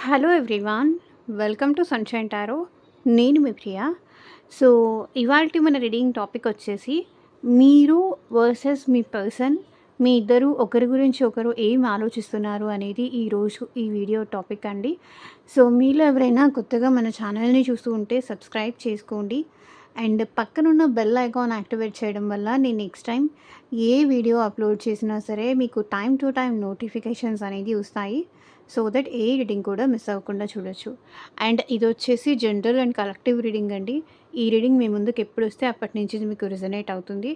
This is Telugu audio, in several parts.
Hello everyone, welcome to sunshine tarot. నేను మీ ప్రియ. సో, ఇవాల్టి మన రీడింగ్ టాపిక్ వచ్చేసి మీరు వర్సెస్ మీ పర్సన్. మీ ఇద్దరు ఒకరి గురించి ఒకరు ఏం ఆలోచిస్తున్నారు అనేది ఈరోజు ఈ వీడియో టాపిక్ అండి. సో, మీలో ఎవరైనా కొత్తగా మన ఛానల్‌ని చూస్తూ ఉంటే సబ్స్క్రైబ్ చేసుకోండి. అండ్ పక్కనున్న బెల్ ఐకాన్ యాక్టివేట్ చేయడం వల్ల నేను నెక్స్ట్ టైం ఏ వీడియో అప్లోడ్ చేసినా సరే మీకు టైమ్ టు టైమ్ నోటిఫికేషన్స్ అనేది వస్తాయి. సో దట్ ఏ రీడింగ్ కూడా మిస్ అవ్వకుండా చూడొచ్చు. అండ్ ఇది వచ్చేసి జనరల్ అండ్ కలెక్టివ్ రీడింగ్ అండి. ఈ రీడింగ్ మీ ముందుకు ఎప్పుడు వస్తే అప్పటి నుంచి ఇది మీకు రిజనేట్ అవుతుంది.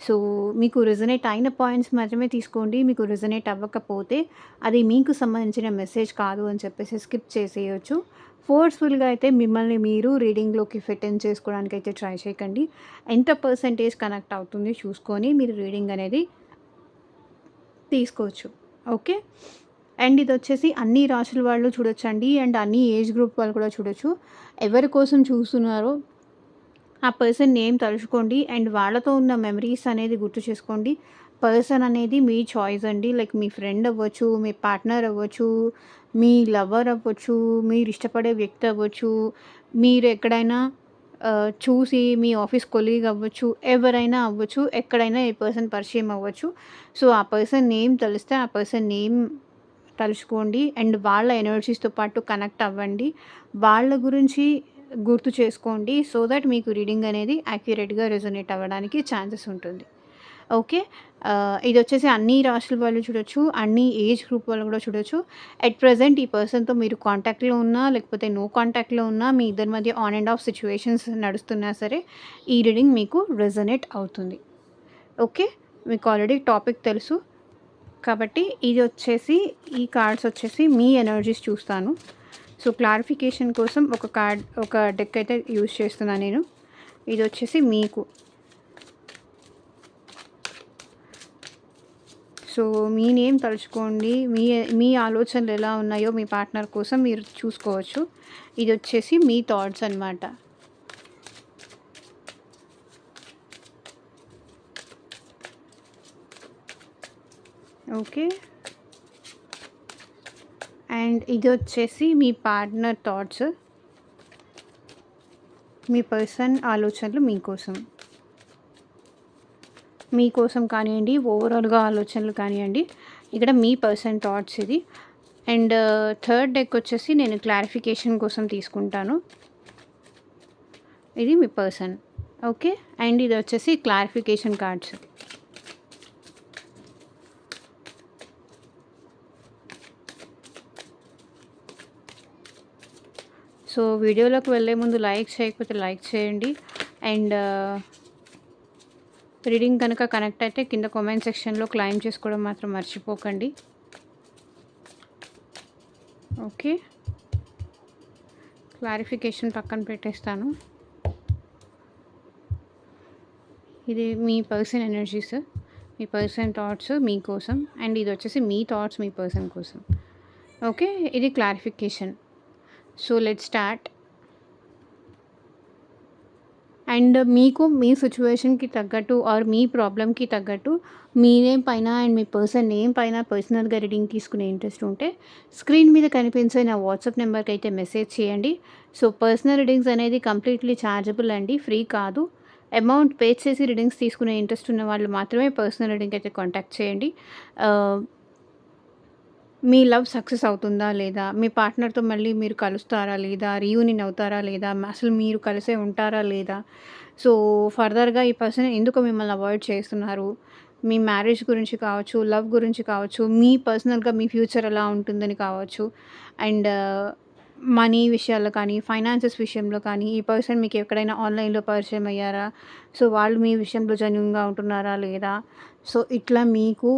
సో మీకు రిజనేట్ అయిన పాయింట్స్ మాత్రమే తీసుకోండి. మీకు రిజనేట్ అవ్వకపోతే అది మీకు సంబంధించిన మెసేజ్ కాదు అని చెప్పేసి స్కిప్ చేసేయచ్చు. ఫోర్స్ఫుల్గా అయితే మిమ్మల్ని మీరు రీడింగ్లోకి ఫిట్ ఇన్ చేసుకోవడానికి అయితే ట్రై చేయకండి. ఎంత పర్సంటేజ్ కనెక్ట్ అవుతుంది చూసుకొని మీరు రీడింగ్ అనేది తీసుకోవచ్చు. ఓకే. అండ్ ఇదొచ్చేసి అన్ని రాశుల వాళ్ళు చూడొచ్చండి. అండ్ అన్ని ఏజ్ గ్రూప్ వాళ్ళు కూడా చూడొచ్చు. ఎవరి కోసం చూస్తున్నారో ఆ పర్సన్ నేమ్ తలుచుకోండి. అండ్ వాళ్ళతో ఉన్న మెమరీస్ అనేది గుర్తు చేసుకోండి. పర్సన్ అనేది మీ చాయిస్ అండి. లైక్ మీ ఫ్రెండ్ అవ్వచ్చు, మీ పార్ట్నర్ అవ్వచ్చు, మీ లవర్ అవ్వచ్చు, మీరు ఇష్టపడే వ్యక్తి అవ్వచ్చు, మీరు ఎక్కడైనా చూసి మీ ఆఫీస్ కొలీగ్ అవ్వచ్చు, ఎవరైనా అవ్వచ్చు, ఎక్కడైనా ఈ పర్సన్ పరిచయం అవ్వచ్చు. సో, ఆ పర్సన్ నేమ్ తెలిస్తే ఆ పర్సన్ నేమ్ తలుచుకోండి. అండ్ వాళ్ళ ఎనర్జీస్‌తో పాటు కనెక్ట్ అవ్వండి. వాళ్ళ గురించి గుర్తు చేసుకోండి. సో దట్ మీకు రీడింగ్ అనేది యాక్యురేట్‌గా రెజొనేట్ అవ్వడానికి ఛాన్సెస్ ఉంటుంది. ఓకే. ఇదొచ్చేసి అన్ని రాశుల వాళ్ళు చూడొచ్చు. అన్ని ఏజ్ గ్రూప్ వాళ్ళు కూడా చూడొచ్చు. ఎట్ ప్రెజెంట్ ఈ పర్సన్‌తో మీరు కాంటాక్ట్‌లో ఉన్నా, లేకపోతే నో కాంటాక్ట్‌లో ఉన్నా, మీ ఇద్దరి మధ్య ఆన్ అండ్ ఆఫ్ సిట్యుయేషన్స్ నడుస్తున్నా సరే, ఈ రీడింగ్ మీకు రెజొనేట్ అవుతుంది. ఓకే. మీకు ఆల్రెడీ టాపిక్ తెలుసు. కాబట్టి ఇది వచ్చేసి ఈ కార్డ్స్ వచ్చేసి మీ ఎనర్జీస్ చూస్తాను. సో, క్లారిఫికేషన్ కోసం ఒక డెక్ అయితే యూజ్ చేస్తున్నాను నేను. ఇది వచ్చేసి మీకు. సో, మీ నేమ్ తలుచుకోండి. మీ ఆలోచనలు ఎలా ఉన్నాయో మీ పార్ట్నర్ కోసం మీరు చూసుకోవచ్చు. ఇది వచ్చేసి మీ థాట్స్ అనమాట. ఓకే. అండ్ ఇది వచ్చేసి మీ పార్ట్నర్ థాట్స్. మీ పర్సన్ ఆలోచనలు మీకోసం కానివ్వండి, ఓవరాల్గా ఆలోచనలు కానివ్వండి. ఇక్కడ మీ పర్సన్ థాట్స్ ఇది. అండ్ థర్డ్ డెక్ వచ్చేసి నేను క్లారిఫికేషన్ కోసం తీసుకుంటాను. ఇది మీ పర్సన్. ఓకే. అండ్ ఇది వచ్చేసి క్లారిఫికేషన్ కార్డ్స్. సో, వీడియోలోకి వెళ్ళే ముందు లైక్ చేయకపోతే లైక్ చేయండి. అండ్ రీడింగ్ కనుక కనెక్ట్ అయితే కింద కామెంట్ సెక్షన్లో క్లైమ్ చేసుకోవడం మాత్రం మర్చిపోకండి. ఓకే. క్లారిఫికేషన్ పక్కన పెట్టేస్తాను. ఇది మీ పర్సన్ ఎనర్జీస్, మీ పర్సన్ థాట్స్ మీకోసం. అండ్ ఇది వచ్చేసి మీ థాట్స్ మీ పర్సన్ కోసం. ఓకే. ఇది clarification. So, let's start. And మీకు మీ సిచ్యువేషన్‌కి తగ్గట్టు ఆర్ మీ ప్రాబ్లమ్‌కి తగ్గట్టు మీ నేమ్ పైన అండ్ మీ పర్సన్ నేమ్ పైన పర్సనల్‌గా రీడింగ్ తీసుకునే ఇంట్రెస్ట్ ఉంటే స్క్రీన్ మీద కనిపించే నా వాట్సాప్ నెంబర్‌కి అయితే మెసేజ్ చేయండి. సో, పర్సనల్ రీడింగ్స్ అనేది కంప్లీట్‌లీ ఛార్జబుల్ అండి. ఫ్రీ కాదు. అమౌంట్ పే చేసి రీడింగ్స్ తీసుకునే ఇంట్రెస్ట్ ఉన్న వాళ్ళు మాత్రమే పర్సనల్ రీడింగ్ అయితే కాంటాక్ట్ చేయండి. ఆహ్, మీ లవ్ సక్సెస్ అవుతుందా లేదా? మీ పార్ట్నర్‌తో మళ్ళీ మీరు కలుస్తారా లేదా? రీయూనియన్ అవుతారా లేదా? అసలు మీరు కలిసే ఉంటారా లేదా? సో, ఫర్దర్‌గా ఈ పర్సన్ ఎందుకు మిమ్మల్ని అవాయిడ్ చేస్తున్నారు? మీ మ్యారేజ్ గురించి కావచ్చు, లవ్ గురించి కావచ్చు, మీ పర్సనల్‌గా మీ ఫ్యూచర్ ఎలా ఉంటుందని కావచ్చు. అండ్ మనీ విషయాల్లో కానీ, ఫైనాన్సెస్ విషయంలో కానీ, ఈ పర్సన్ మీకు ఎక్కడైనా ఆన్‌లైన్‌లో పరిచయం అయ్యారా? సో, వాళ్ళు మీ విషయంలో జెన్యూన్‌గా ఉంటున్నారా లేదా? సో, ఇట్లా మీకు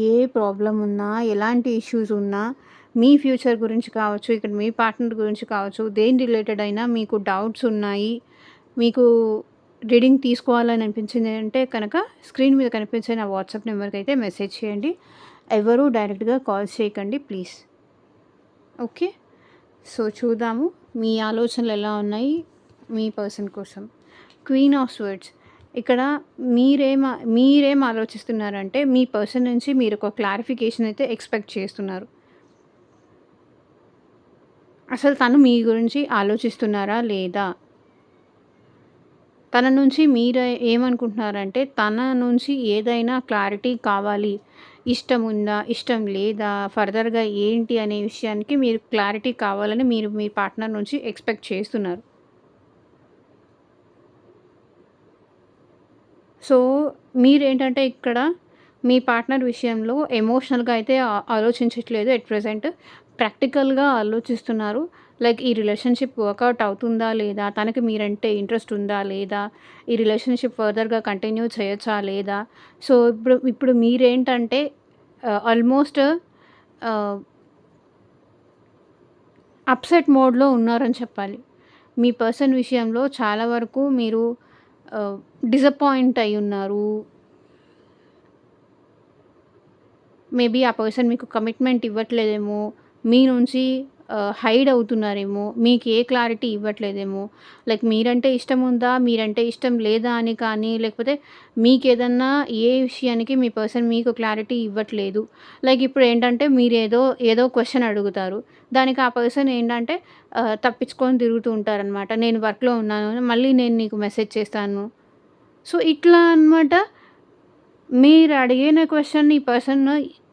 ఏ ప్రాబ్లమ్ ఉన్నా, ఎలాంటి ఇష్యూస్ ఉన్నా, మీ ఫ్యూచర్ గురించి కావచ్చు, ఇక్కడ మీ పార్ట్నర్ గురించి కావచ్చు, దేని రిలేటెడ్ అయినా మీకు డౌట్స్ ఉన్నాయి, మీకు రీడింగ్ తీసుకోవాలని అనిపించింది అంటే కనుక స్క్రీన్ మీద కనిపించే నా వాట్సాప్ నెంబర్కి అయితే మెసేజ్ చేయండి. ఎవరు డైరెక్ట్‌గా కాల్స్ చేయకండి ప్లీజ్. ఓకే. సో, చూద్దాము మీ ఆలోచనలు ఎలా ఉన్నాయి మీ పర్సన్ కోసం. Queen of swords. ఇక్కడ మీరేం ఆలోచిస్తున్నారంటే మీ పర్సన్ నుంచి మీరు ఒక క్లారిఫికేషన్ అయితే ఎక్స్‌పెక్ట్ చేస్తున్నారు. అసలు తను మీ గురించి ఆలోచిస్తున్నారా లేదా? తన నుంచి మీరు ఏమనుకుంటున్నారంటే, తన నుంచి ఏదైనా క్లారిటీ కావాలి. ఇష్టం ఉందా? ఇష్టం లేదా? ఫర్దర్‌గా ఏంటి అనే విషయానికి మీరు క్లారిటీ కావాలని మీరు మీ పార్ట్నర్ నుంచి ఎక్స్‌పెక్ట్ చేస్తున్నారు. సో, మీరేంటంటే ఇక్కడ మీ పార్ట్నర్ విషయంలో ఎమోషనల్‌గా అయితే ఆలోచించట్లేదు ఎట్ ప్రెజెంట్. ప్రాక్టికల్‌గా ఆలోచిస్తున్నారు. లైక్ ఈ రిలేషన్‌షిప్ వర్కౌట్ అవుతుందా లేదా? తనకి మీరంటే ఇంట్రెస్ట్ ఉందా లేదా? ఈ రిలేషన్‌షిప్ ఫర్దర్‌గా కంటిన్యూ చేయొచ్చా లేదా? సో, ఇప్పుడు ఇప్పుడు మీరేంటంటే ఆల్మోస్ట్ ఆహ్, అప్‌సెట్ మోడ్‌లో ఉన్నారని చెప్పాలి. మీ పర్సన్ విషయంలో చాలా వరకు మీరు ఆహ్, డిసప్పాయింట్ అయ్యున్నారు. మేబీ ఆ పర్సన్ మీకు కమిట్మెంట్ ఇవ్వట్లేదేమో, మీ నుంచి హైడ్ అవుతున్నారేమో, మీకు ఏ క్లారిటీ ఇవ్వట్లేదేమో. లైక్ మీరంటే ఇష్టం ఉందా? మీరంటే ఇష్టం లేదా? అని కానీ, లేకపోతే మీకేదన్నా ఏ విషయానికి మీ పర్సన్ మీకు క్లారిటీ ఇవ్వట్లేదు. లైక్ ఇప్పుడేంటంటే ఏదో క్వెషన్ అడుగుతారు. దానికి ఆ పర్సన్ ఏంటంటే తప్పించుకొని తిరుగుతూ ఉంటారనమాట. నేను వర్క్‌లో ఉన్నాను. మళ్ళీ నేను నీకు మెసేజ్ చేస్తాను. సో, ఇట్లా అనమాట. మీరడిగిన క్వెషన్‌ని ఈ పర్సన్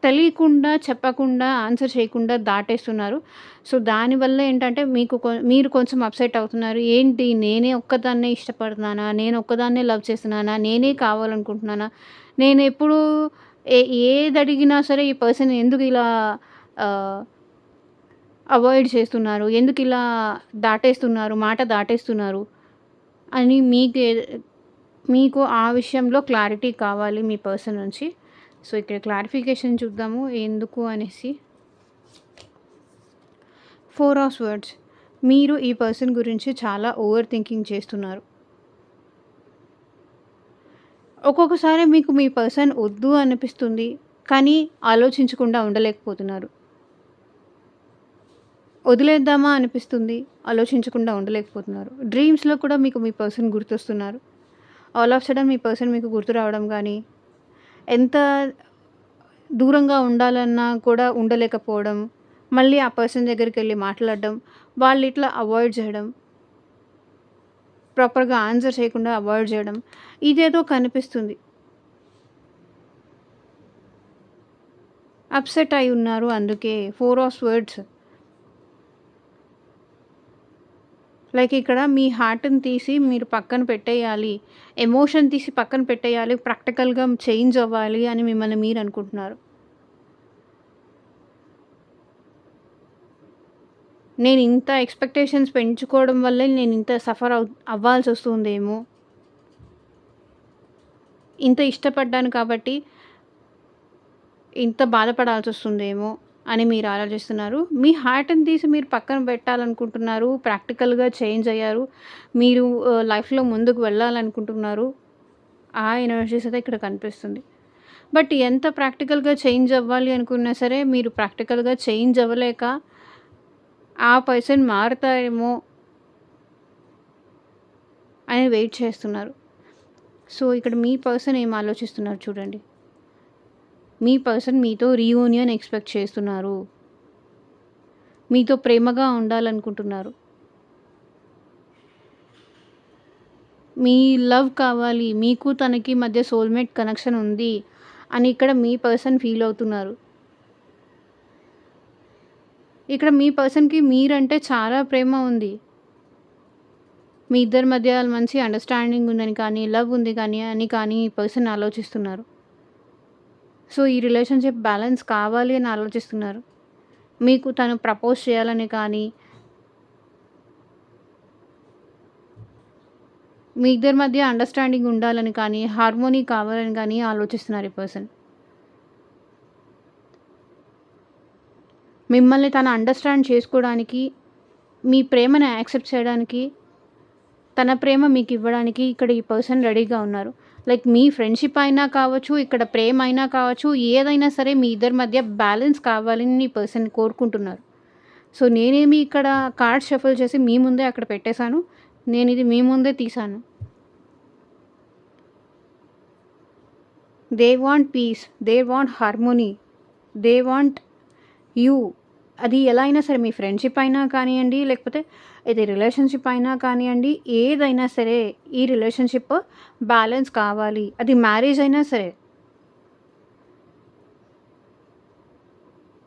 తెలియకుండా, చెప్పకుండా, ఆన్సర్ చేయకుండా దాటేస్తున్నారు. సో, దానివల్ల ఏంటంటే మీరు కొంచెం అప్‌సెట్ అవుతున్నారు. ఏంటి నేనే ఒక్కదాన్నే ఇష్టపడుతున్నానా? నేను ఒక్కదాన్నే లవ్ చేస్తున్నానా? నేనే కావాలనుకుంటున్నానా? నేనెప్పుడు ఏ ఏదడిగినా సరే ఈ పర్సన్ ఎందుకిలా ఆహ్, అవాయిడ్ చేస్తున్నారు? ఎందుకిలా దాటేస్తున్నారు? మాట దాటేస్తున్నారు? అని మీకు ఆ విషయంలో క్లారిటీ కావాలి మీ పర్సన్ నుంచి. సో, ఇక్కడ క్లారిఫికేషన్ చూద్దాము ఎందుకు అనేసి. 4 ఆఫ్ స్వర్డ్స్. మీరు ఈ పర్సన్ గురించి చాలా ఓవర్ థింకింగ్ చేస్తున్నారు. ఒక్కొక్కసారి మీకు మీ పర్సన్ వద్దు అనిపిస్తుంది. కానీ ఆలోచించకుండా ఉండలేకపోతున్నారు. వదిలేద్దామా అనిపిస్తుంది. ఆలోచించకుండా ఉండలేకపోతున్నారు. డ్రీమ్స్‌లో కూడా మీకు మీ పర్సన్ గుర్తొస్తున్నారు. ఆల్ ఆఫ్ సడెన్ మీ పర్సన్ మీకు గుర్తు రావడం గానీ, ఎంత దూరంగా ఉండాలన్నా కూడా ఉండలేకపోవడం. మళ్ళీ ఆ పర్సన్ దగ్గరికెళ్ళి మాట్లాడడం. వాళ్ళిట్లా అవాయిడ్ జేయడం. ప్రాపర్‌గా ఆన్సర్ చేయకుండా అవాయిడ్ జేయడం. ఇదేదో కనిపిస్తుంది. అప్‌సెట్ అయి ఉన్నారు అందుకే. 4 ఆఫ్ స్వర్డ్స్. లైక్ ఇక్కడ మీ హార్ట్‌ని తీసి మీరు పక్కన పెట్టేయాలి. ఎమోషన్ తీసి పక్కన పెట్టేయాలి. ప్రాక్టికల్‌గా చేంజ్ అవ్వాలి అని మిమ్మల్ని మీరు అనుకుంటున్నారు. నేనింత ఎక్స్‌పెక్టేషన్స్ పెంచుకోవడం వల్లే నేనింత సఫర్ అవ్వాల్సొస్తుందేమో! ఇంత ఇష్టపడ్డాను కాబట్టి ఇంత బాధపడాల్సొస్తుందేమో అని మీరు ఆలోచిస్తున్నారు. మీ హార్ట్‌ని తీసి మీరు పక్కన పెట్టాలనుకుంటున్నారు. ప్రాక్టికల్‌గా చేంజ్ అయ్యారు. మీరు లైఫ్‌లో ముందుకు వెళ్ళాలనుకుంటున్నారు. ఆ ఎనర్జీస్ అయితే ఇక్కడ కనిపిస్తుంది. బట్ ఎంత ప్రాక్టికల్‌గా చేంజ్ అవ్వాలి అనుకున్నా సరే, మీరు ప్రాక్టికల్‌గా చేంజ్ అవ్వలేక ఆ పర్సన్ మారతారేమో అని వెయిట్ చేస్తున్నారు. సో, ఇక్కడ మీ పర్సన్ ఏం ఆలోచిస్తున్నారు చూడండి. మీ పర్సన్ మీతో రీయూనియన్ ఎక్స్‌పెక్ట్ చేస్తున్నారు. మీతో ప్రేమగా ఉండాలనుకుంటున్నారు. మీ లవ్ కావాలి. మీకు తనకి మధ్య సోల్‌మేట్ కనెక్షన్ ఉంది అని ఇక్కడ మీ పర్సన్ ఫీల్ అవుతున్నారు. ఇక్కడ మీ పర్సన్‌కి మీరంటే చాలా ప్రేమ ఉంది. మీ ఇద్దరి మధ్య మంచి అండర్‌స్టాండింగ్ ఉందని కానీ, లవ్ ఉంది కానీ ఈ పర్సన్ ఆలోచిస్తున్నారు. సో, ఈ రిలేషన్‌షిప్ బ్యాలెన్స్ కావాలి అని ఆలోచిస్తున్నారు. మీకు తను ప్రపోజ్ చేయాలని కానీ, మీ ఇద్దరి మధ్య అండర్‌స్టాండింగ్ ఉండాలని కానీ, హార్మోనీ కావాలని కానీ ఆలోచిస్తున్నారు ఈ పర్సన్. మిమ్మల్ని తను అండర్‌స్టాండ్ చేసుకోవడానికి, మీ ప్రేమను యాక్సెప్ట్ చేయడానికి, తన ప్రేమ మీకివ్వడానికి ఇక్కడ ఈ పర్సన్ రెడీగా ఉన్నారు. లైక్ మీ ఫ్రెండ్‌షిప్ అయినా కావచ్చు, ఇక్కడ ప్రేమ అయినా కావచ్చు, ఏదైనా సరే మీ ఇద్దరి మధ్య బ్యాలెన్స్ కావాలని ఈ పర్సన్ కోరుకుంటున్నారు. సో, నేనేమి ఇక్కడ కార్డ్స్ షఫుల్ చేసి మీ ముందే అక్కడ పెట్టేసాను. నేనిది మీ ముందే తీశాను. They want peace. They want harmony. They want you అది ఎలా అయినా సరే మీ ఫ్రెండ్‌షిప్ అయినా కానియండి, లేకపోతే ఇది రిలేషన్‌షిప్ అయినా కానియండి, ఏదైనా సరే ఈ రిలేషన్‌షిప్ బ్యాలెన్స్ కావాలి. అది మ్యారేజ్ అయినా సరే.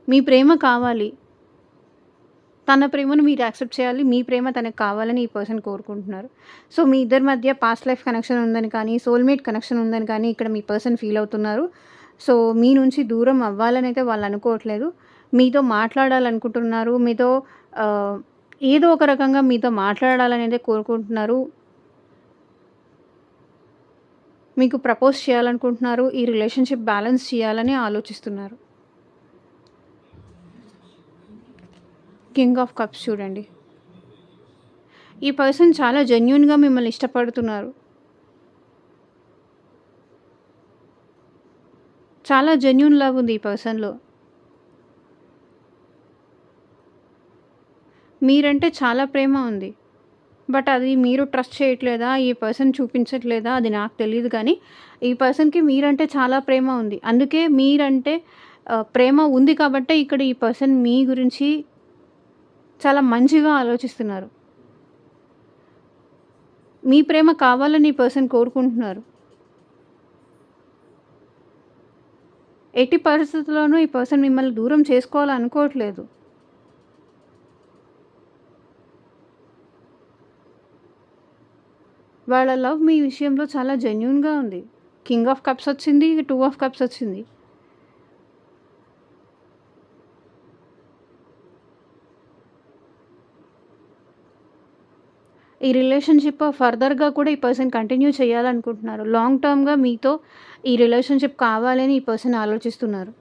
మీ ప్రేమ కావాలి. తన ప్రేమను మీరు యాక్సెప్ట్ చేయాలి. మీ ప్రేమ తనకు కావాలని ఈ పర్సన్ కోరుకుంటున్నారు. సో, మీ ఇద్దరి మధ్య పాస్ట్ లైఫ్ కనెక్షన్ ఉందని కానీ, సోల్‌మేట్ కనెక్షన్ ఉందని కానీ ఇక్కడ మీ పర్సన్ ఫీల్ అవుతున్నారు. సో, మీ నుంచి దూరం అవ్వాలనైతే వాళ్ళు అనుకోవట్లేదు. మీతో మాట్లాడాలనుకుంటున్నారు. మీతో ఆహ్, ఏదో ఒక రకంగా మీతో మాట్లాడాలనైతే కోరుకుంటున్నారు. మీకు ప్రపోజ్ చేయాలనుకుంటున్నారు. ఈ రిలేషన్‌షిప్ బ్యాలెన్స్ చేయాలని ఆలోచిస్తున్నారు. కింగ్ ఆఫ్ కప్స్ చూడండి. ఈ పర్సన్ చాలా జెన్యూన్‌గా మిమ్మల్ని ఇష్టపడుతున్నారు. చాలా జెన్యూన్ లవ్ ఉంది ఈ పర్సన్‌లో. మీరంటే చాలా ప్రేమ ఉంది. బట్ అది మీరు ట్రస్ట్ చేయట్లేదా? ఈ పర్సన్ చూపించట్లేదా? అది నాకు తెలీదు గానీ, ఈ పర్సన్‌కి మీరంటే చాలా ప్రేమ ఉంది. అందుకే మీరంటే ప్రేమ ఉంది కాబట్టే ఇక్కడ ఈ పర్సన్ మీ గురించి చాలా మంచిగా ఆలోచిస్తున్నారు. మీ ప్రేమ కావాలని ఈ పర్సన్ కోరుకుంటున్నారు. ఎట్టి పరిస్థితుల్లోనూ ఈ పర్సన్ మిమ్మల్ని దూరం చేసుకోవాలనుకోవట్లేదు. వాళ్ళ లవ్ మీ విషయంలో చాలా జెన్యూన్‌గా ఉంది. కింగ్ ఆఫ్ కప్స్ వచ్చింది. 2 ఆఫ్ కప్స్ వచ్చింది. ఈ రిలేషన్‌షిప్ ఫర్దర్‌గా కూడా ఈ పర్సన్ కంటిన్యూ చేయాలనుకుంటున్నారు. లాంగ్ టర్మ్‌గా మీతో ఈ రిలేషన్‌షిప్ కావాలని ఈ పర్సన్ ఆలోచిస్తున్నారు.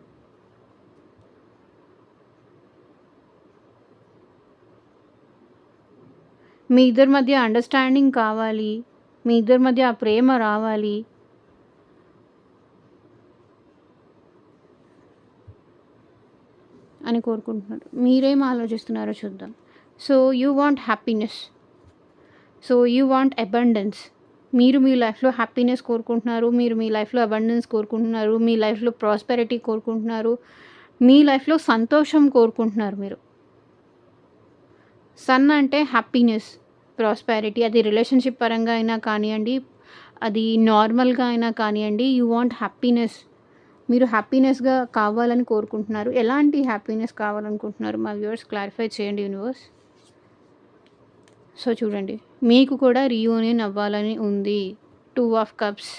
మీ ఇద్దరి మధ్య అండర్‌స్టాండింగ్ కావాలి. మీ ఇద్దరి మధ్య ఆ ప్రేమ రావాలి. అని కోరుకుంటున్నారు. మీరేం ఆలోచిస్తున్నారో చూద్దాం. So, you want happiness. So, you want abundance. మీరు మీ లైఫ్‌లో హ్యాపీనెస్ కోరుకుంటున్నారు. మీరు మీ లైఫ్‌లో అబండెన్స్ కోరుకుంటున్నారు. మీ లైఫ్‌లో ప్రాస్పెరిటీ కోరుకుంటున్నారు. మీ లైఫ్‌లో సంతోషం కోరుకుంటున్నారు మీరు. సన్ అంటే హ్యాపీనెస్, ప్రాస్పెరిటీ అది రిలేషన్‌షిప్ పరంగా అయినా కానియండి, అది నార్మల్‌గా అయినా కానియండి, యూ వాంట్ హ్యాపీనెస్. మీరు హ్యాపీనెస్‌గా కావాలని కోరుకుంటున్నారు. ఎలాంటి హ్యాపీనెస్ కావాలనుకుంటున్నారు? మా వ్యూవర్స్ క్లారిఫై చేయండి యూనివర్స్. సో, చూడండి. మీకు కూడా రీయూనియన్ అవ్వాలని ఉంది. 2 ఆఫ్ కప్స్.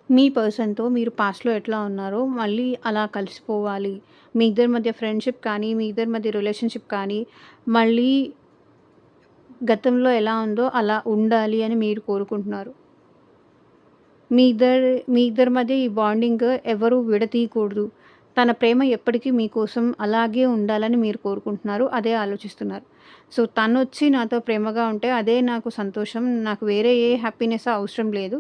మీ పర్సన్‌తో మీరు పాస్ట్‌లో ఎట్లా ఉన్నారో మళ్ళీ అలా కలిసిపోవాలి. మీ ఇద్దరి మధ్య ఫ్రెండ్‌షిప్ కానీ, మీ ఇద్దరి మధ్య రిలేషన్‌షిప్ కానీ మళ్ళీ గతంలో ఎలా ఉందో అలా ఉండాలి అని మీరు కోరుకుంటున్నారు. మీ ఇద్దరి మధ్య ఈ బాండింగ్ ఎవరు విడతీయకూడదు. తన ప్రేమ ఎప్పటికీ మీకోసం అలాగే ఉండాలని మీరు కోరుకుంటున్నారు. అదే ఆలోచిస్తున్నారు. సో, తనొచ్చి నాతో ప్రేమగా ఉంటే అదే నాకు సంతోషం. నాకు వేరే ఏ హ్యాపీనెస్ అవసరం లేదు.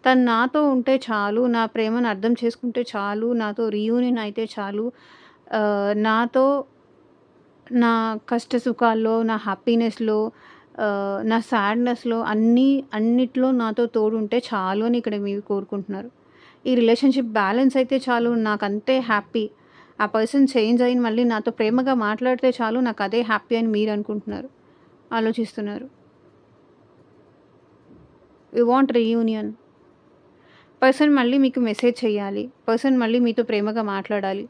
తను నాతో ఉంటే చాలు. నా ప్రేమను అర్థం చేసుకుంటే చాలు. నాతో రీయూనియన్ అయితే చాలు. నాతో నా కష్ట సుఖాల్లో, నా హ్యాపీనెస్‌లో, నా సాడ్‌నెస్‌లో అన్నిట్లో నాతో తోడుంటే చాలు అని ఇక్కడ మీరు కోరుకుంటున్నారు. ఈ రిలేషన్‌షిప్ బ్యాలెన్స్ అయితే చాలు. నాకంతే హ్యాపీ. ఆ పర్సన్ చేంజ్ అయ్యి మళ్ళీ నాతో ప్రేమగా మాట్లాడితే చాలు. నాకదే హ్యాపీ అని మీరు అనుకుంటున్నారు. ఆలోచిస్తున్నారు. You want reunion. పర్సన్ మళ్ళీ మీకు మెసేజ్ చేయాలి. పర్సన్ మళ్ళీ మీతో ప్రేమగా మాట్లాడాలి.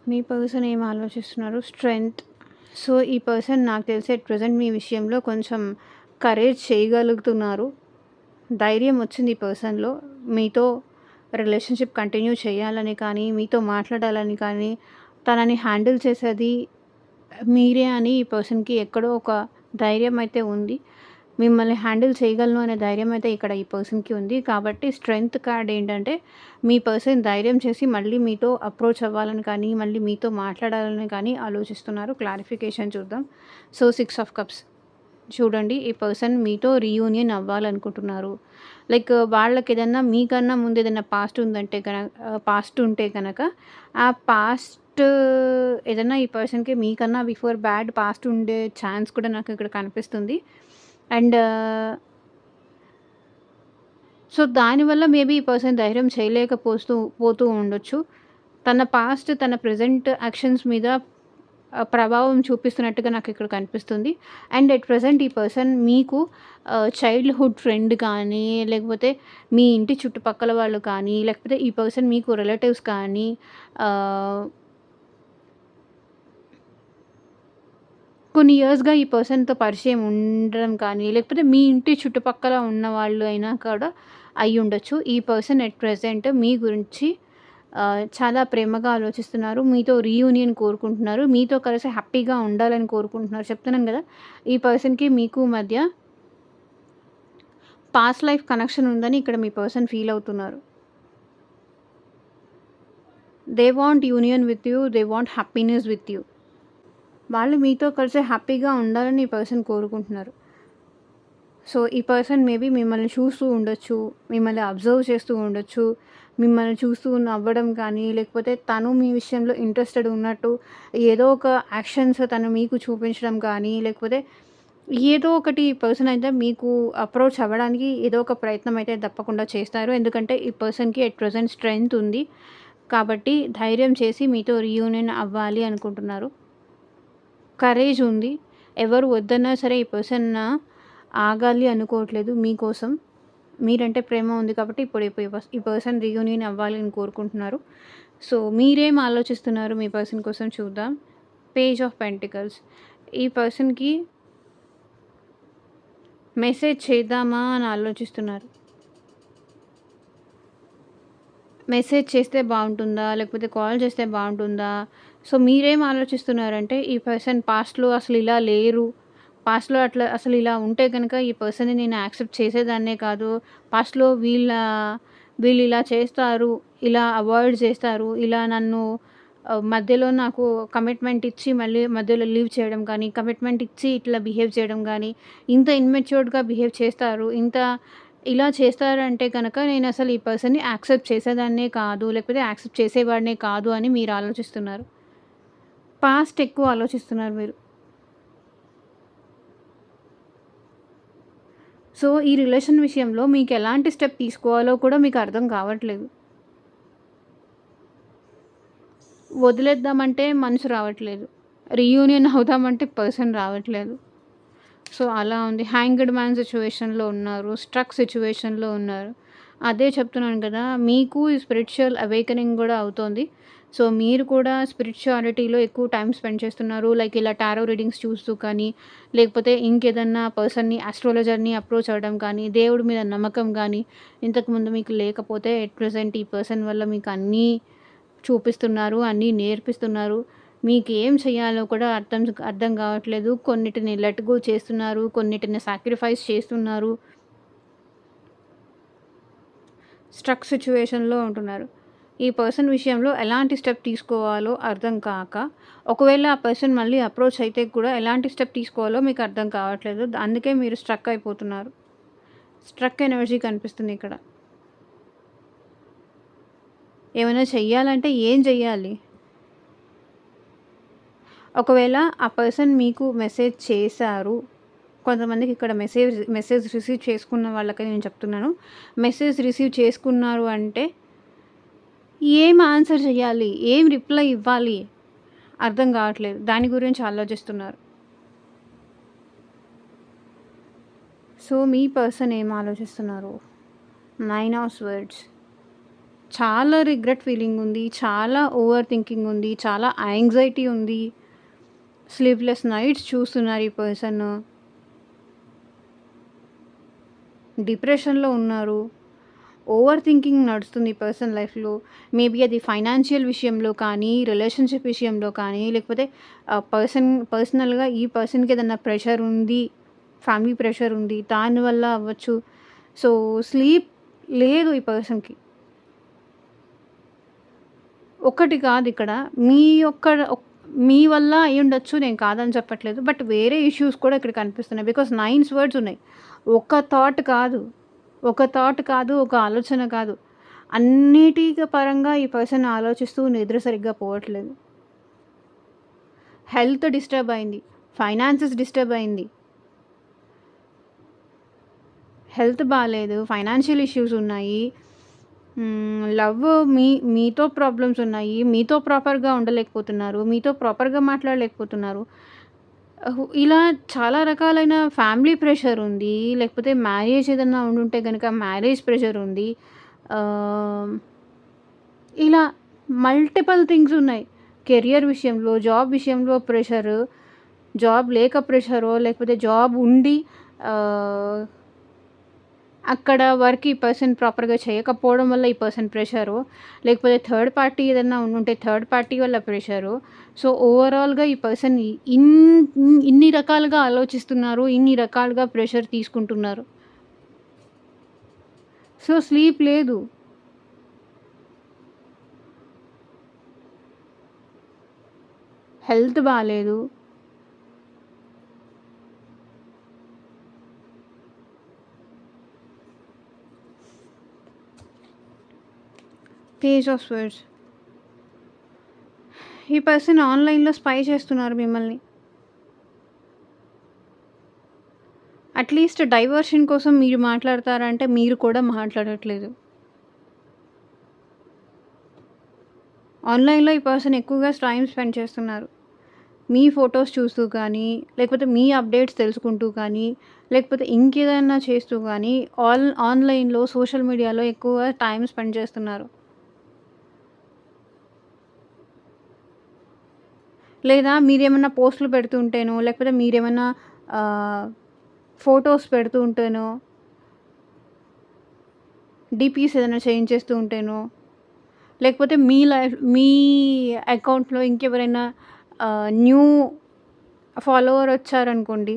మీ పర్సన్ ఏం ఆలోచిస్తున్నారు? స్ట్రెంగ్త్. సో, ఈ పర్సన్ నాకు తెలిసి అట్ ప్రెజెంట్ మీ విషయంలో కొంచెం కరేజ్ చేయగలుగుతున్నారు. ధైర్యం వచ్చింది ఈ పర్సన్‌లో. మీతో రిలేషన్‌షిప్ కంటిన్యూ చేయాలని కానీ, మీతో మాట్లాడాలని కానీ, తనని హ్యాండిల్ చేసేది మీరే అని ఈ పర్సన్‌కి ఎక్కడో ఒక ధైర్యం అయితే ఉంది. మిమ్మల్ని హ్యాండిల్ చేయగలను అనే ధైర్యం అయితే ఇక్కడ ఈ పర్సన్‌కి ఉంది. కాబట్టి స్ట్రెంగ్త్ కార్డ్ ఏంటంటే, మీ పర్సన్ ధైర్యం చేసి మళ్ళీ మీతో అప్రోచ్ అవ్వాలని కానీ, మళ్ళీ మీతో మాట్లాడాలని కానీ ఆలోచిస్తున్నారు. క్లారిఫికేషన్ చూద్దాం. So, 6 of cups. చూడండి ఈ పర్సన్ మీతో రీయూనియన్ అవ్వాలనుకుంటున్నారు. లైక్ వాళ్ళకేదన్నా మీకన్నా ముందు ఏదైనా పాస్ట్ ఉంటే గనక ఆ పాస్ట్ ఏదన్నా ఈ పర్సన్‌కి మీకన్నా బిఫోర్ బ్యాడ్ పాస్ట్ ఉండే ఛాన్స్ కూడా నాకు ఇక్కడ కనిపిస్తుంది. అండ్ సో, దానివల్ల మేబీ ఈ పర్సన్ ధైర్యం పోతూ ఉండొచ్చు. తన పాస్ట్, తన ప్రెజెంట్ యాక్షన్స్ మీద ప్రభావం చూపిస్తున్నట్టుగా నాకిక్కడ కనిపిస్తుంది. అండ్ ఎట్ ప్రెజెంట్ ఈ పర్సన్ మీకు చైల్డ్‌హుడ్ ఫ్రెండ్ కానీ, లేకపోతే మీ ఇంటి చుట్టుపక్కల వాళ్ళు కానీ, లేకపోతే ఈ పర్సన్ మీకు రిలేటివ్స్ కానీ, ఆహ్, కొన్ని ఇయర్స్‌గా ఈ పర్సన్‌తో పరిచయం ఉండడం కానీ, లేకపోతే మీ ఇంటి చుట్టుపక్కల ఉన్నవాళ్ళు అయినా కూడా అయ్యుండొచ్చు. ఈ పర్సన్ ఎట్ ప్రెజెంట్ మీ గురించి చాలా ప్రేమగా ఆలోచిస్తున్నారు. మీతో రీయూనియన్ కోరుకుంటున్నారు. మీతో కలిసి హ్యాపీగా ఉండాలని కోరుకుంటున్నారు. చెప్తున్నాను గదా! ఈ పర్సన్‌కి మీకు మధ్య పాస్ట్ లైఫ్ కనెక్షన్ ఉందని ఇక్కడ మీ పర్సన్ ఫీల్ అవుతున్నారు. They want union with you. They want happiness with you. వాళ్ళు మీతో కలిసి హ్యాపీగా ఉండాలని ఈ పర్సన్ కోరుకుంటున్నారు. సో, ఈ పర్సన్ మేబీ మిమ్మల్ని చూస్తూ ఉండొచ్చు. మిమ్మల్ని అబ్జర్వ్ చేస్తూ ఉండొచ్చు. మిమ్మల్ని చూస్తూ నవ్వడం కానీ, లేకపోతే తను మీ విషయంలో ఇంట్రెస్టెడ్ ఉన్నట్టు ఏదో ఒక యాక్షన్స్ తను మీకు చూపించడం కానీ, లేకపోతే ఏదో ఒకటి ఈ పర్సన్ అయితే మీకు అప్రోచ్ అవ్వడానికి ఏదో ఒక ప్రయత్నం అయితే తప్పకుండా చేస్తారు. ఎందుకంటే ఈ పర్సన్‌కి ఎట్ ప్రెజెంట్ స్ట్రెంగ్త్ ఉంది. కాబట్టి ధైర్యం చేసి మీతో రీయూనియన్ అవ్వాలి అనుకుంటున్నారు. కరేజ్ ఉంది. ఎవరు వద్దన్నా సరే ఈ పర్సన్ ఆగాలి అనుకోవట్లేదు మీకోసం. మీరంటే ప్రేమ ఉంది కాబట్టి ఇప్పుడు ఈ పర్సన్ రీయూనియన్ అవ్వాలి అని కోరుకుంటున్నారు. సో, మీరేం ఆలోచిస్తున్నారు మీ పర్సన్ కోసం చూద్దాం. Page of pentacles. ఈ పర్సన్‌కి మెసేజ్ చేద్దామా అని ఆలోచిస్తున్నారు. మెసేజ్ చేస్తే బావుంటుందా? లేకపోతే కాల్ చేస్తే బావుంటుందా? సో, మీరేం ఆలోచిస్తున్నారంటే ఈ పర్సన్ పాస్ట్‌లో అసలు ఇలా లేరు. పాస్ట్‌లో అట్లా అసలు ఇలా ఉంటే గనక ఈ పర్సన్‌ని నేను యాక్సెప్ట్ చేసేదాన్నే కాదు. పాస్ట్‌లో వీళ్ళు ఇలా చేస్తారు. ఇలా అవాయిడ్ చేస్తారు. ఇలా నన్ను మధ్యలో నాకు కమిట్మెంట్ ఇచ్చి మళ్ళీ మధ్యలో లీవ్ చేయడం కానీ, కమిట్మెంట్ ఇచ్చి ఇట్లా బిహేవ్ చేయడం గానీ, ఇంత ఇమ్మెచ్యూర్డ్‌గా బిహేవ్ చేస్తారు. ఇలా చేస్తారంటే గనక నేనసలు ఈ పర్సన్‌ని యాక్సెప్ట్ చేసేదాన్నే కాదు. లేకపోతే యాక్సెప్ట్ చేసేవాడినే కాదు అని మీరు ఆలోచిస్తున్నారు. పాస్ట్ ఎక్కువ ఆలోచిస్తున్నారు మీరు. సో, ఈ రిలేషన్ విషయంలో మీకెలాంటి స్టెప్ తీసుకోవాలో కూడా మీకు అర్థం కావట్లేదు. వదిలేద్దామంటే మనసు రావట్లేదు. రీయూనియన్ అవుదామంటే పర్సన్ రావట్లేదు. సో, అలా ఉంది. హ్యాంగ్డ్ మ్యాన్ సిట్యుయేషన్‌లో ఉన్నారు. స్ట్రక్ సిట్యుయేషన్‌లో ఉన్నారు. అదే చెప్తున్నాను కదా! మీకు ఈ స్పిరిచ్యువల్ అవేకెనింగ్ గూడా అవుతోంది. సో, మీరు కూడా స్పిరిచ్యుయాలిటీలో ఎక్కువ టైమ్ స్పెండ్ చేస్తున్నారు. లైక్ ఇలా టారో రీడింగ్స్ చూస్తూ కానీ, లేకపోతే ఇంకేదన్నా పర్సన్‌ని ఆస్ట్రాలజర్‌ని అప్రోచ్ అవ్వడం కానీ, దేవుడి మీద నమ్మకం గానీ, ఇంతకుముందు మీకు లేకపోతే ఎట్ ప్రెజెంట్ ఈ పర్సన్ వల్ల మీకు అన్నీ చూపిస్తున్నారు. అన్నీ నేర్పిస్తున్నారు. మీకేం చేయాలో కూడా అర్థం కావట్లేదు. కొన్నిటిని లెట్ గో చేస్తున్నారు. కొన్నిటిని సాక్రిఫైస్ చేస్తున్నారు. స్ట్రక్ సిట్యుయేషన్‌లో ఉంటున్నారు. ఈ పర్సన్ విషయంలో ఎలాంటి స్టెప్ తీసుకోవాలో అర్థం కాక, ఒకవేళ ఆ పర్సన్ మళ్ళీ అప్రోచ్ అయితే కూడా ఎలాంటి స్టెప్ తీసుకోవాలో మీకు అర్థం కావట్లేదు. అందుకే మీరు స్ట్రక్ అయిపోతున్నారు. స్ట్రక్ ఎనర్జీ కనిపిస్తుంది ఇక్కడ. ఏమైనా చెయ్యాలంటే ఏం చెయ్యాలి? ఒకవేళ ఆ పర్సన్ మీకు మెసేజ్ చేశారు. కొంతమందికి ఇక్కడ మెసేజ్ రిసీవ్ చేసుకున్న వాళ్ళకి నేను చెప్తున్నాను. మెసేజ్ రిసీవ్ చేసుకున్నారు అంటే ఏం ఆన్సర్ చేయాలి? ఏం రిప్లై ఇవ్వాలి? అర్థం కావట్లేదు. దాని గురించి ఆలోచిస్తున్నారు. సో, మీ పర్సన్ ఏం ఆలోచిస్తున్నారు? 9 ఆఫ్ స్వర్డ్స్. చాలా రిగ్రెట్ ఫీలింగ్ ఉంది. చాలా ఓవర్ థింకింగ్ ఉంది. చాలా యాంగ్జైటీ ఉంది. స్లీప్‌లెస్ నైట్స్ చూస్తున్నారు ఈ పర్సన్. డిప్రెషన్‌లో ఉన్నారు. ఓవర్ థింకింగ్ నడుస్తుంది ఈ పర్సన్ లైఫ్‌లో. మేబీ అది ఫైనాన్షియల్ విషయంలో కానీ, రిలేషన్‌షిప్ విషయంలో కానీ, లేకపోతే పర్సనల్‌గా ఈ పర్సన్‌కి ఏదన్నా ప్రెషర్ ఉంది. ఫ్యామిలీ ప్రెషర్ ఉంది. దానివల్ల అవ్వచ్చు. సో, స్లీప్ లేదు ఈ పర్సన్‌కి. ఒకటి కాదిక్కడ. మీ ఒక్క మీ వల్ల అయ్యుండొచ్చు. నేను కాదని చెప్పట్లేదు. బట్ వేరే ఇష్యూస్ కూడా ఇక్కడ కనిపిస్తున్నాయి. బికాజ్ 9 స్వర్డ్స్ ఉన్నాయి. ఒక థాట్ కాదు. ఒక ఆలోచన కాదు. అన్నిటి పరంగా ఈ పర్సన్ ఆలోచిస్తూ నిద్ర సరిగ్గా పోవట్లేదు. హెల్త్ డిస్టర్బ్ అయింది. ఫైనాన్సెస్ డిస్టర్బ్ అయింది. హెల్త్ బాలేదు, ఫైనాన్షియల్ ఇష్యూస్ ఉన్నాయి. లవ్ మీతో ప్రాబ్లమ్స్ ఉన్నాయి. మీతో ప్రాపర్‌గా ఉండలేకపోతున్నారు. మీతో ప్రాపర్‌గా మాట్లాడలేకపోతున్నారు. ఇలా చాలా రకాలైన ఫ్యామిలీ ప్రెషర్ ఉంది. లేకపోతే మ్యారేజ్ ఏదన్నా ఉండుంటే గనక మ్యారేజ్ ప్రెషర్ ఉంది. ఆహ్, ఇలా మల్టిపుల్ థింగ్స్ ఉన్నాయి. కెరియర్ విషయంలో, జాబ్ విషయంలో ప్రెషరు, జాబ్ లేక ప్రెషరో, లేకపోతే జాబ్ ఉండి ఆహ్, అక్కడ వర్క్ ఈ పర్సన్ ప్రాపర్‌గా చేయకపోవడం వల్ల ఈ పర్సన్ ప్రెషరు, లేకపోతే థర్డ్ పార్టీ ఏదన్నా ఉండుంటే థర్డ్ పార్టీ వల్ల ప్రెషరు. సో, ఓవరాల్‌గా ఈ పర్సన్ ఇన్ ఇన్ని రకాలుగా ఆలోచిస్తున్నారు. ఇన్ని రకాలుగా ప్రెషర్ తీసుకుంటున్నారు. సో, స్లీప్ లేదు. హెల్త్ బాలేదు. Page of swords. ఈ పర్సన్ ఆన్‌లైన్‌లో స్పై చేస్తున్నారు మిమ్మల్ని. అట్‌లీస్ట్ డైవర్షన్ కోసం మీరు మాట్లాడతారంటే మీరు కూడా మాట్లాడట్లేదు. ఆన్‌లైన్‌లో ఈ పర్సన్ ఎక్కువగా టైమ్ స్పెండ్ చేస్తున్నారు. మీ ఫోటోస్ చూస్తూ కానీ, లేకపోతే మీ అప్డేట్స్ తెలుసుకుంటూ కానీ, లేకపోతే ఇంకేదైనా చేస్తూ కానీ ఆన్‌లైన్‌లో సోషల్ మీడియాలో ఎక్కువ టైమ్ స్పెండ్ చేస్తున్నారు. లేదా మీరేమన్నా పోస్టులు పెడుతూ ఉంటేనో, లేకపోతే మీరేమన్నా ఆహ్, ఫోటోస్ పెడుతూ ఉంటేనో, డీపీస్ ఏదైనా చేంజ్ ఉంటేనో, లేకపోతే మీ అకౌంట్‌లో ఇంకెవరైనా న్యూ ఫాలోవర్ వచ్చారనుకోండి,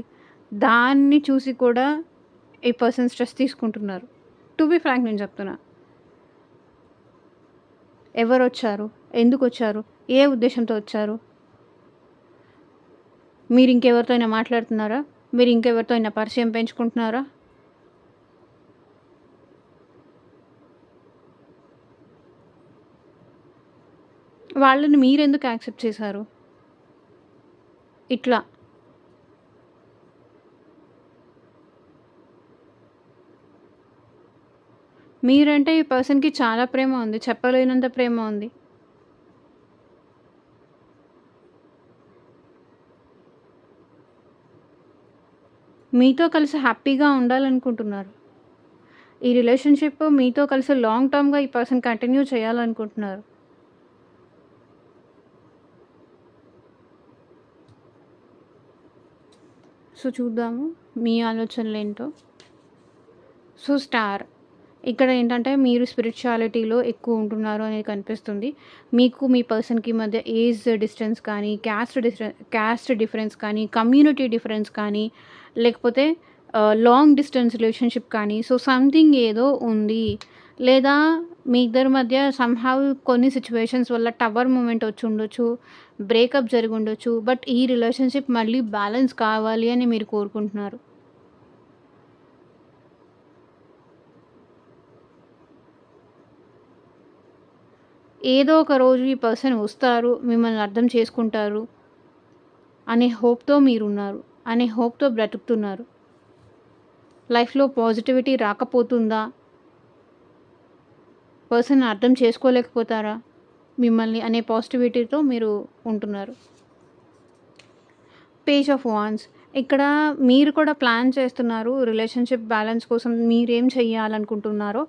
దాన్ని చూసి కూడా ఈ పర్సన్ స్ట్రెస్ తీసుకుంటున్నారు. టు బీ ఫ్రాంక్ నేను చెప్తున్నా. ఎవరొచ్చారు? ఎందుకొచ్చారు? ఏ ఉద్దేశ్యంతో వచ్చారు? మీరింకెవరితో అయినా మాట్లాడుతున్నారా? మీరింకెవరితో అయినా పరిచయం పెంచుకుంటున్నారా? వాళ్ళని మీరెందుకు యాక్సెప్ట్ చేశారు? ఇట్లా. మీరంటే ఈ పర్సన్‌కి చాలా ప్రేమ ఉంది. చెప్పలేనంత ప్రేమ ఉంది. మీతో కలిసి హ్యాపీగా ఉండాలనుకుంటున్నారు. ఈ రిలేషన్‌షిప్ మీతో కలిసి లాంగ్ టర్మ్‌గా ఈ పర్సన్ కంటిన్యూ చేయాలనుకుంటున్నారు. సో, చూద్దాము మీ ఆలోచనలేంటో. So, star. ఇక్కడ ఏంటంటే మీరు స్పిరిచువాలిటీలో ఎక్కువ ఉంటున్నారు అనేది కనిపిస్తుంది. మీకు మీ పర్సన్‌కి మధ్య ఏజ్ డిస్టెన్స్ కానీ, క్యాస్ట్ డిఫరెన్స్ కానీ, కమ్యూనిటీ డిఫరెన్స్ కానీ, లేకపోతే లాంగ్ డిస్టెన్స్ రిలేషన్‌షిప్ కానీ, సో, సంథింగ్ ఏదో ఉంది. లేదా మీ ఇద్దరి మధ్య సమ్‌హౌ కొన్ని సిట్యుయేషన్స్ వల్ల టవర్ మూమెంట్ వచ్చుండొచ్చు. బ్రేకప్ జరిగుండొచ్చు. బట్ ఈ రిలేషన్‌షిప్ మళ్ళీ బ్యాలెన్స్ కావాలి అని మీరు కోరుకుంటున్నారు. ఏదో ఒక రోజు ఈ పర్సన్ వస్తారు, మిమ్మల్ని అర్థం చేసుకుంటారు అనే హోప్‌తో మీరున్నారు. అనే హోప్‌తో బ్రతుకుతున్నారు. లైఫ్‌లో పాజిటివిటీ రాకపోతుందా? పర్సన్ అర్థం చేసుకోలేకపోతారా మిమ్మల్ని అనే పాజిటివిటీతో మీరు ఉంటున్నారు. Page of wands. ఇక్కడ మీరు కూడా ప్లాన్ చేస్తున్నారు. రిలేషన్‌షిప్ బ్యాలెన్స్ కోసం మీరేం చేయాలనుకుంటున్నారో,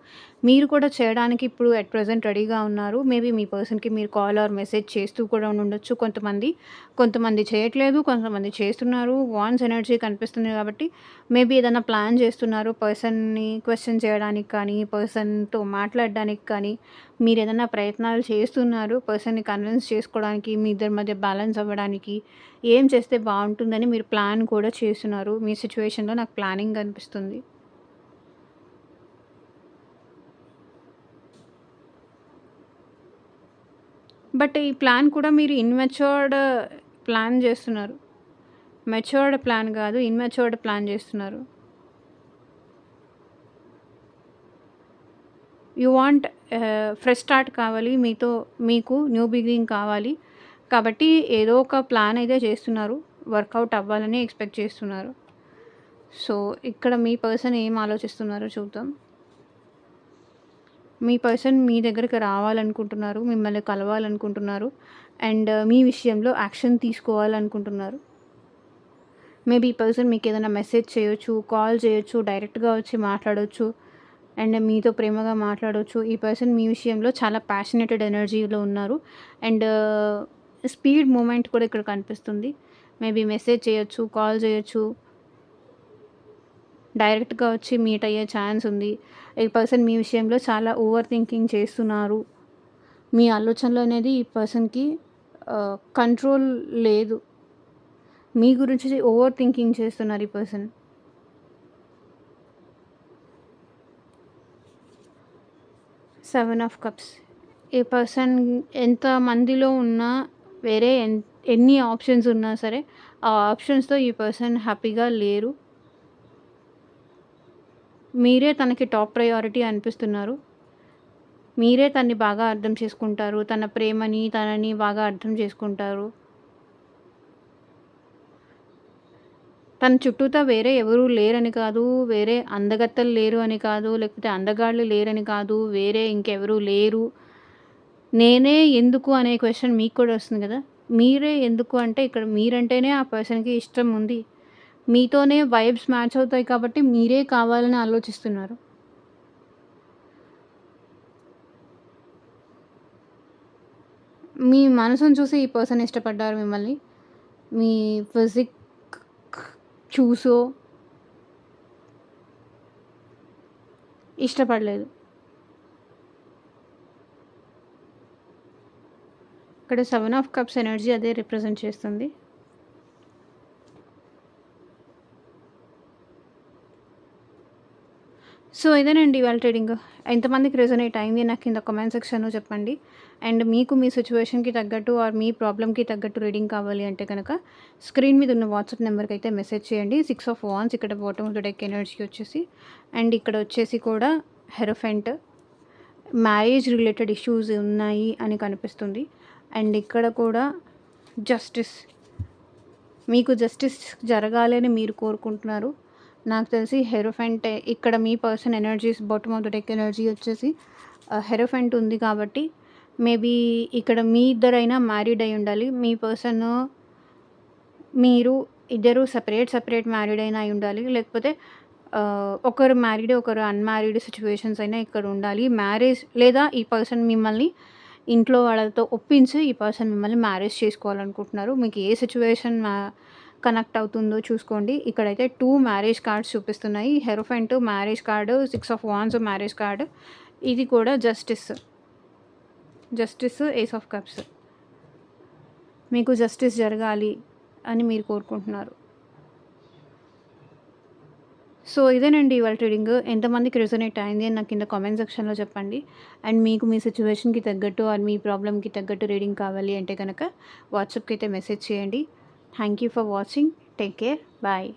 మీరు కూడా చేయడానికి ఇప్పుడు అట్ ప్రెజెంట్ రెడీగా ఉన్నారు. మేబీ మీ పర్సన్‌కి మీరు కాల్ ఆర్ మెసేజ్ చేస్తూ కూడా ఉండుండొచ్చు కొంతమంది. కొంతమంది చేయట్లేదు. కొంతమంది చేస్తున్నారు. వాండ్స్ ఎనర్జీ కనిపిస్తుంది కాబట్టి మేబీ ఏదైనా ప్లాన్ చేస్తున్నారు. పర్సన్‌ని క్వెషన్ చేయడానికి కానీ, పర్సన్‌తో మాట్లాడడానికి కానీ మీరేదైనా ప్రయత్నాలు చేస్తున్నారు. పర్సన్‌ని కన్విన్స్ చేసుకోవడానికి, మీ ఇద్దరి మధ్య బ్యాలెన్స్ అవ్వడానికి. ఏం చేస్తే బావుంటుందని మీరు ప్లాన్ కూడా చేస్తున్నారు. మీ సిట్యుయేషన్‌లో నాకు ప్లానింగ్ కనిపిస్తుంది. బట్ ఈ ప్లాన్ కూడా మీరు ఇన్‌మెచ్యూర్డ్ ప్లాన్ చేస్తున్నారు. మెచ్యూర్డ్ ప్లాన్ కాదు. ఇన్‌మెచ్యూర్డ్ ప్లాన్ చేస్తున్నారు. యూ వాంట్ ఫ్రెష్ స్టార్ట్ కావాలి. మీకు న్యూ బిగినింగ్ కావాలి. కాబట్టి ఏదో ఒక ప్లాన్ అయితే చేస్తున్నారు. వర్కౌట్ అవ్వాలని ఎక్స్‌పెక్ట్ చేస్తున్నారు. సో, ఇక్కడ మీ పర్సన్ ఏం ఆలోచిస్తున్నారో చూద్దాం. మీ పర్సన్ మీ దగ్గరికి రావాలనుకుంటున్నారు. మిమ్మల్ని కలవాలనుకుంటున్నారు. అండ్ మీ విషయంలో యాక్షన్ తీసుకోవాలనుకుంటున్నారు. మేబీ ఈ పర్సన్ మీకేదైనా మెసేజ్ చేయొచ్చు, కాల్ చేయొచ్చు, డైరెక్ట్‌గా వచ్చి మాట్లాడొచ్చు. అండ్ మీతో ప్రేమగా మాట్లాడొచ్చు. ఈ పర్సన్ మీ విషయంలో చాలా ప్యాషనేటెడ్ ఎనర్జీలో ఉన్నారు. అండ్ స్పీడ్ మూవ్‌మెంట్ కూడా ఇక్కడ కనిపిస్తుంది. మేబీ మెసేజ్ చేయొచ్చు, కాల్ చేయొచ్చు. డైరెక్ట్‌గా వచ్చి మీట్ అయ్యే ఛాన్స్ ఉంది. ఈ పర్సన్ మీ విషయంలో చాలా ఓవర్ థింకింగ్ చేస్తున్నారు. మీ ఆలోచనలు అనేది ఈ పర్సన్‌కి కంట్రోల్ లేదు. మీ గురించి ఓవర్ థింకింగ్ చేస్తున్నారు ఈ పర్సన్. Seven of cups. ఈ పర్సన్ ఎంత మందిలో ఉన్నా వేరే ఎన్ని ఆప్షన్స్ ఉన్నా సరే, ఆ ఆప్షన్స్‌తో ఈ పర్సన్ హ్యాపీగా లేరు. మీరే తనకి టాప్ ప్రయారిటీ అనిపిస్తున్నారు. మీరే తనని బాగా అర్థం చేసుకుంటారు. తన ప్రేమని, తనని బాగా అర్థం చేసుకుంటారు. తన చుట్టూతా వేరే ఎవరు లేరని కాదు, వేరే అందగత్తెలు లేరు అని కాదు, లేకపోతే అందగాళ్ళు లేరని కాదు, వేరే ఇంకెవరు లేరు. నేనే ఎందుకు అనే క్వెషన్ మీకు కూడా వస్తుంది కదా! మీరే ఎందుకు అంటే ఇక్కడ మీరంటేనే ఆ పర్సన్‌కి ఇష్టం ఉంది. మీతోనే వైబ్స్ మ్యాచ్ అవుతాయి కాబట్టి మీరే కావాలని ఆలోచిస్తున్నారు. మీ మనసుని చూసి ఈ పర్సన్ ఇష్టపడ్డారు మిమ్మల్ని. మీ ఫిజిక్ చూసో ఇష్టపడలేదు. ఇక్కడ 7 ఆఫ్ కప్స్ ఎనర్జీ అదే రిప్రజెంట్ చేస్తుంది. సో, ఇదేనండి ఇవాళ ట్రీడింగ్. ఎంతమందికి రెజొనేట్ అయింది నాకు కింద కామెంట్ సెక్షన్‌లో చెప్పండి. అండ్ మీకు మీ సిట్యుయేషన్‌కి తగ్గట్టు ఆర్ మీ ప్రాబ్లమ్‌కి తగ్గట్టు రీడింగ్ కావాలి అంటే గనక స్క్రీన్ మీద ఉన్న వాట్సాప్ నెంబర్‌కి అయితే మెసేజ్ చేయండి. 6 ఆఫ్ వాండ్స్ ఇక్కడ bottom of the deck energy వచ్చేసి అండ్ ఇక్కడ వచ్చేసి కూడా హెరోఫెంట్ మ్యారేజ్ రిలేటెడ్ ఇష్యూస్ ఉన్నాయి అని కనిపిస్తుంది. అండ్ ఇక్కడ కూడా జస్టిస్. మీకు జస్టిస్ జరగాలి అని మీరు కోరుకుంటున్నారు. నాకు తెలిసి హెరోఫెంట్ ఇక్కడ మీ person energies bottom of the deck energy వచ్చేసి హెరోఫెంట్ ఉంది కాబట్టి మేబీ ఇక్కడ మీ ఇద్దరైనా మ్యారీడ్ అయి ఉండాలి. మీ పర్సన్ మీరు ఇద్దరు సెపరేట్ మ్యారీడ్ అయినా అయి ఉండాలి. లేకపోతే ఒకరు మ్యారీడ్, ఒకరు అన్‌మ్యారీడ్ సిట్యుయేషన్స్ అయినా ఇక్కడ ఉండాలి. మ్యారేజ్ లేదా ఈ పర్సన్ మిమ్మల్ని ఇంట్లో వాళ్ళతో ఒప్పించి ఈ పర్సన్ మిమ్మల్ని మ్యారేజ్ చేసుకోవాలనుకుంటున్నారు. మీకు ఏ సిట్యుయేషన్ కనెక్ట్ అవుతుందో చూసుకోండి. ఇక్కడైతే 2 మ్యారేజ్ కార్డ్స్ చూపిస్తున్నాయి. Hierophant marriage card, 6 of wands marriage card. ఇది కూడా జస్టిస్, ఏస్ ఆఫ్ కప్స్. మీకు జస్టిస్ జరగాలి అని మీరు కోరుకుంటున్నారు. సో, ఇదేనండి ఇవాళ ట్రీడింగ్. ఎంతమందికి రెజొనేట్ అయింది అని నాకు కింద కామెంట్ సెక్షన్‌లో చెప్పండి. అండ్ మీకు మీ సిట్యుయేషన్‌కి తగ్గట్టు ఆర్ మీ ప్రాబ్లమ్‌కి తగ్గట్టు రీడింగ్ కావాలి అంటే గనక వాట్సాప్‌కి అయితే మెసేజ్ చేయండి. Thank you for watching. Take care. Bye.